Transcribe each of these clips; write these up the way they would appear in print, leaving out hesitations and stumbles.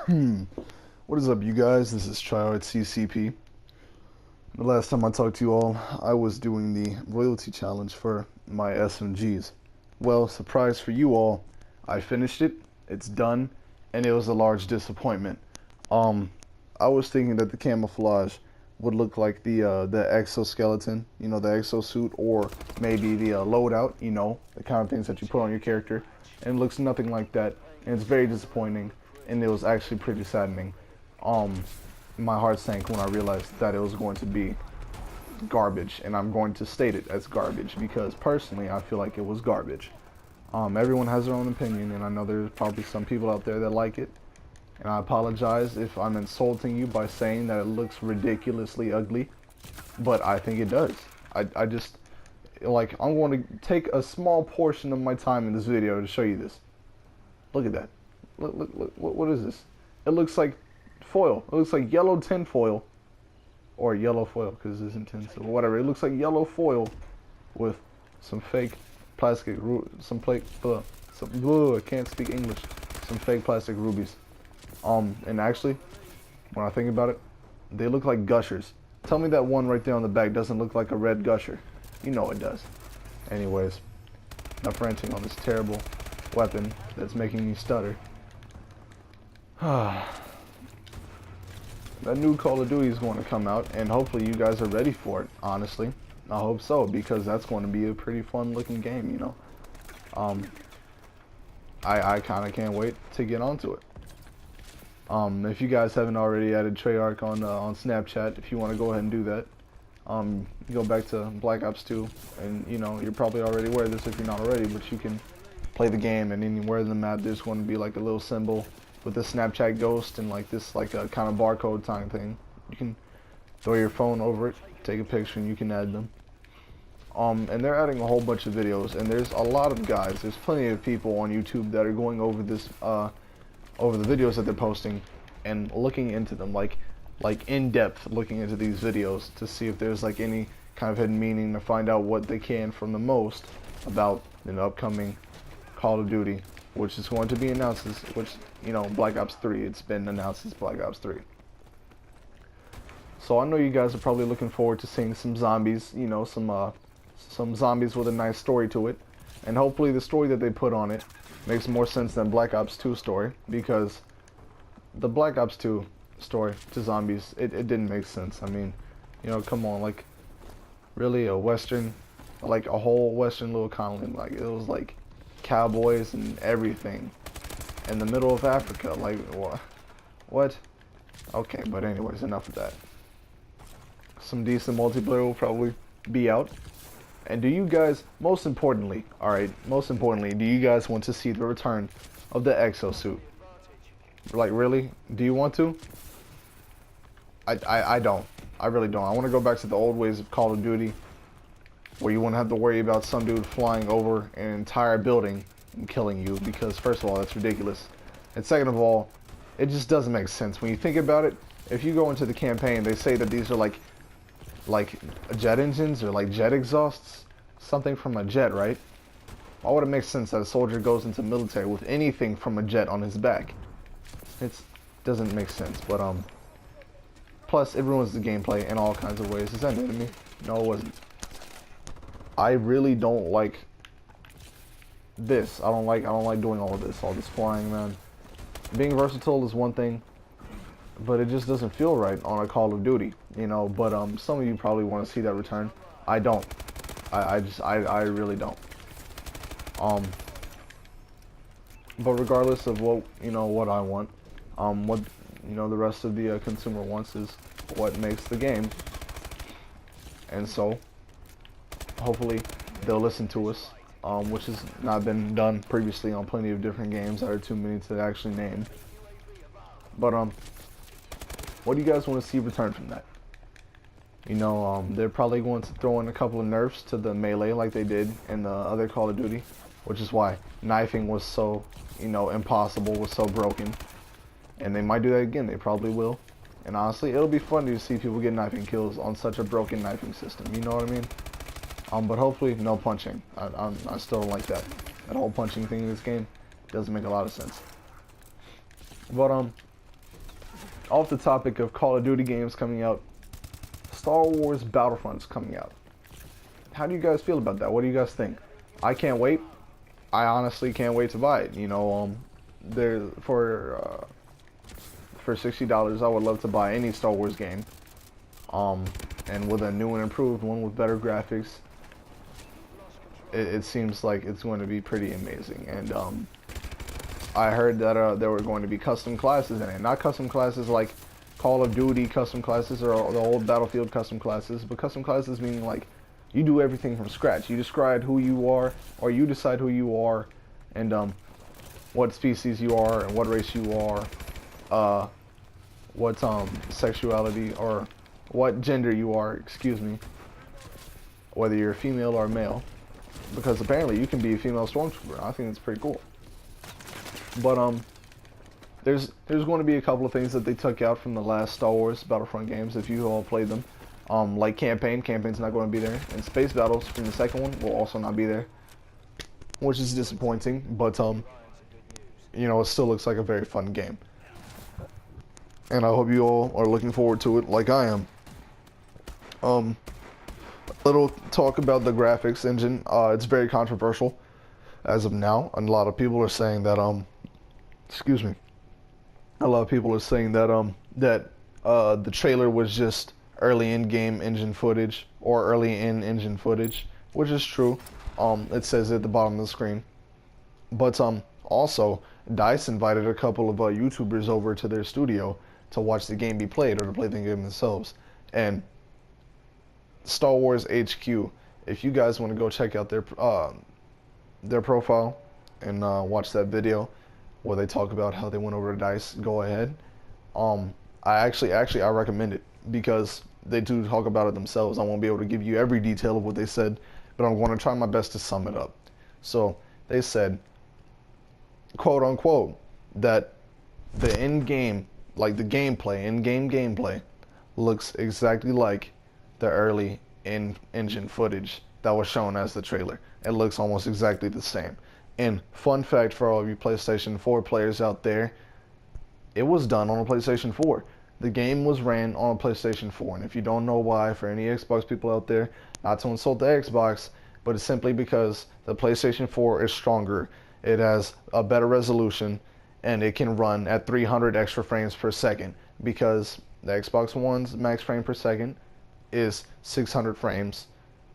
What is up, you guys? This is Tryhard CCP. The last time I talked to you all, I was doing the royalty challenge for my SMGs. Well, surprise for you all, I finished it, it's done, and it was a large disappointment. Um, I was thinking that the camouflage would look like the exoskeleton, the exosuit, or maybe the loadout, the kind of things that you put on your character, and it looks nothing like that, and it's very disappointing, and it was actually pretty saddening. Um, my heart sank when I realized that it was going to be garbage, and I'm going to state it as garbage because personally I feel like it was garbage. Everyone has their own opinion, and I know there's probably some people out there that like it, and I apologize if I'm insulting you by saying that it looks ridiculously ugly, but I think it does. I just, like, I'm going to take a small portion of my time in this video to show you this. Look at that. Look, what is this? It looks like foil. It looks like yellow tin foil, or yellow foil, because it isn't tin, so whatever. It looks like yellow foil with some fake plastic, I can't speak English. Some fake plastic rubies. And actually, when I think about it, they look like gushers. Tell me that one right there on the back doesn't look like a red gusher. You know it does. Anyways, enough ranting on this terrible weapon that's making me stutter. That new Call of Duty is going to come out, and hopefully you guys are ready for it, honestly. I hope so, because that's going to be a pretty fun looking game, I kind of can't wait to get onto it. If you guys haven't already added Treyarch on Snapchat, if you want to go ahead and do that, go back to Black Ops 2, and you're probably already aware of this if you're not already, but you can play the game, and anywhere in the map there's going to be like a little symbol with the Snapchat ghost and like this a kind of barcode time thing. You can throw your phone over it, take a picture, and you can add them. And they're adding a whole bunch of videos, and there's a lot of guys, there's plenty of people on YouTube that are going over this over the videos that they're posting and looking into them, like in depth looking into these videos to see if there's like any kind of hidden meaning, to find out what they can from the most about the upcoming Call of Duty, which is going to be announced as, Black Ops 3. It's been announced as Black Ops 3. So I know you guys are probably looking forward to seeing some zombies, some zombies with a nice story to it, and hopefully the story that they put on it makes more sense than Black Ops 2 story, because the Black Ops 2 story to zombies, it didn't make sense. I mean, come on, like, really a Western, like a whole Western little colony, like it was like cowboys and everything in the middle of Africa, like what? Okay, but anyways, enough of that. Some decent multiplayer will probably be out. And do you guys, most importantly, do you guys want to see the return of the exosuit? Like, really? Do you want to? I don't. I really don't. I want to go back to the old ways of Call of Duty, where you wouldn't have to worry about some dude flying over an entire building and killing you, because first of all, that's ridiculous. And second of all, it just doesn't make sense. When you think about it, if you go into the campaign, they say that these are like jet engines or like jet exhausts, something from a jet, right? Why would it make sense that a soldier goes into military with anything from a jet on his back? It doesn't make sense, but plus it ruins the gameplay in all kinds of ways. Is that new to me? No, it wasn't. I really don't like this. I don't like doing all this flying, man. Being versatile is one thing, but it just doesn't feel right on a Call of Duty, but some of you probably want to see that return. I don't. I really don't. But regardless of what I want, what the rest of the consumer wants is what makes the game, and so hopefully they'll listen to us, which has not been done previously on plenty of different games that are too many to actually name. But what do you guys want to see return from that? They're probably going to throw in a couple of nerfs to the melee like they did in the other Call of Duty, which is why knifing was so, impossible, was so broken. And they might do that again. They probably will. And honestly, it'll be fun to see people get knifing kills on such a broken knifing system. You know what I mean? But hopefully no punching. I still don't like that. That whole punching thing in this game doesn't make a lot of sense. But off the topic of Call of Duty games coming out, Star Wars Battlefront's coming out. How do you guys feel about that? What do you guys think? I can't wait. I honestly can't wait to buy it. You know, there for $60, I would love to buy any Star Wars game. And with a new and improved one with better graphics, it seems like it's going to be pretty amazing. And I heard that there were going to be custom classes in it. Not custom classes like Call of Duty custom classes or the old Battlefield custom classes, but custom classes meaning like you do everything from scratch. You describe who you are, or you decide who you are, and what species you are, and what race you are, what sexuality or what gender you are, excuse me, whether you're a female or a male, because apparently you can be a female stormtrooper. I think it's pretty cool. But there's going to be a couple of things that they took out from the last Star Wars Battlefront games if you all played them. Like campaign's not going to be there, and space battles from the second one will also not be there, which is disappointing. But you know, it still looks like a very fun game, and I hope you all are looking forward to it like I am. Little talk about the graphics engine. It's very controversial as of now, and a lot of people are saying that excuse me. A lot of people are saying that the trailer was just early in-game engine footage or early in engine footage, which is true. It says at the bottom of the screen. But also, DICE invited a couple of YouTubers over to their studio to watch the game be played or to play the game themselves. And Star Wars HQ, if you guys want to go check out their profile and watch that video where they talk about how they went over to DICE, go ahead. I recommend it because they do talk about it themselves. I won't be able to give you every detail of what they said, but I'm going to try my best to sum it up. So they said, quote unquote, that the in-game, like the gameplay, in-game gameplay, looks exactly like the early in-engine footage that was shown as the trailer. It looks almost exactly the same. And fun fact for all of you PlayStation 4 players out there, it was done on a PlayStation 4. The game was ran on a PlayStation 4. And if you don't know why, for any Xbox people out there, not to insult the Xbox, but it's simply because the PlayStation 4 is stronger. It has a better resolution, and it can run at 300 extra frames per second, because the Xbox One's max frame per second is 600 frames,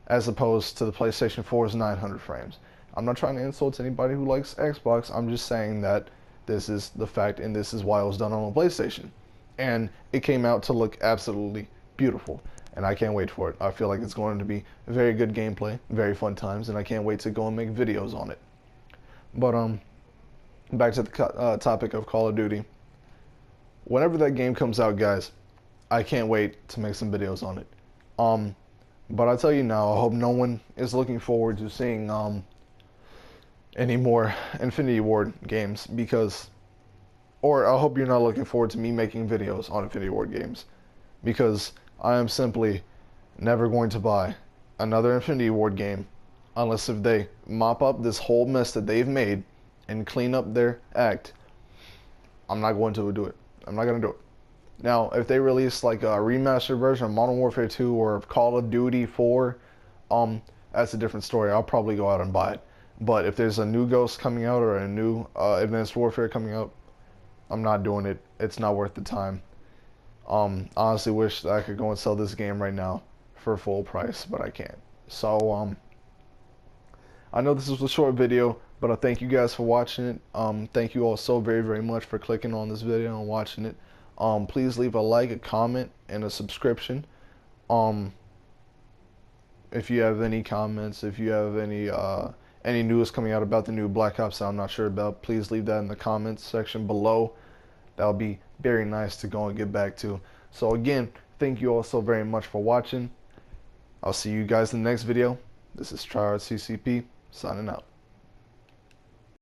as opposed to the PlayStation 4's 900 frames. I'm not trying to insult anybody who likes Xbox. I'm just saying that this is the fact, and this is why it was done on a PlayStation. And it came out to look absolutely beautiful, and I can't wait for it. I feel like it's going to be very good gameplay, very fun times, and I can't wait to go and make videos on it. But back to the topic of Call of Duty. Whenever that game comes out, guys, I can't wait to make some videos on it. But I tell you now, I hope no one is looking forward to seeing any more Infinity Ward games, or I hope you're not looking forward to me making videos on Infinity Ward games, because I am simply never going to buy another Infinity Ward game unless if they mop up this whole mess that they've made and clean up their act. I'm not going to do it. I'm not going to do it. Now, if they release like a remastered version of Modern Warfare 2 or Call of Duty 4, that's a different story. I'll probably go out and buy it. But if there's a new Ghost coming out or a new Advanced Warfare coming out, I'm not doing it. It's not worth the time. Honestly wish that I could go and sell this game right now for full price, but I can't. So, I know this was a short video, but I thank you guys for watching it. Thank you all so very, very much for clicking on this video and watching it. Please leave a like, a comment, and a subscription. If you have any comments, if you have any news coming out about the new Black Ops that I'm not sure about, please leave that in the comments section below. That would be very nice to go and get back to. So again, thank you all so very much for watching. I'll see you guys in the next video. This is TryHardCCP signing out.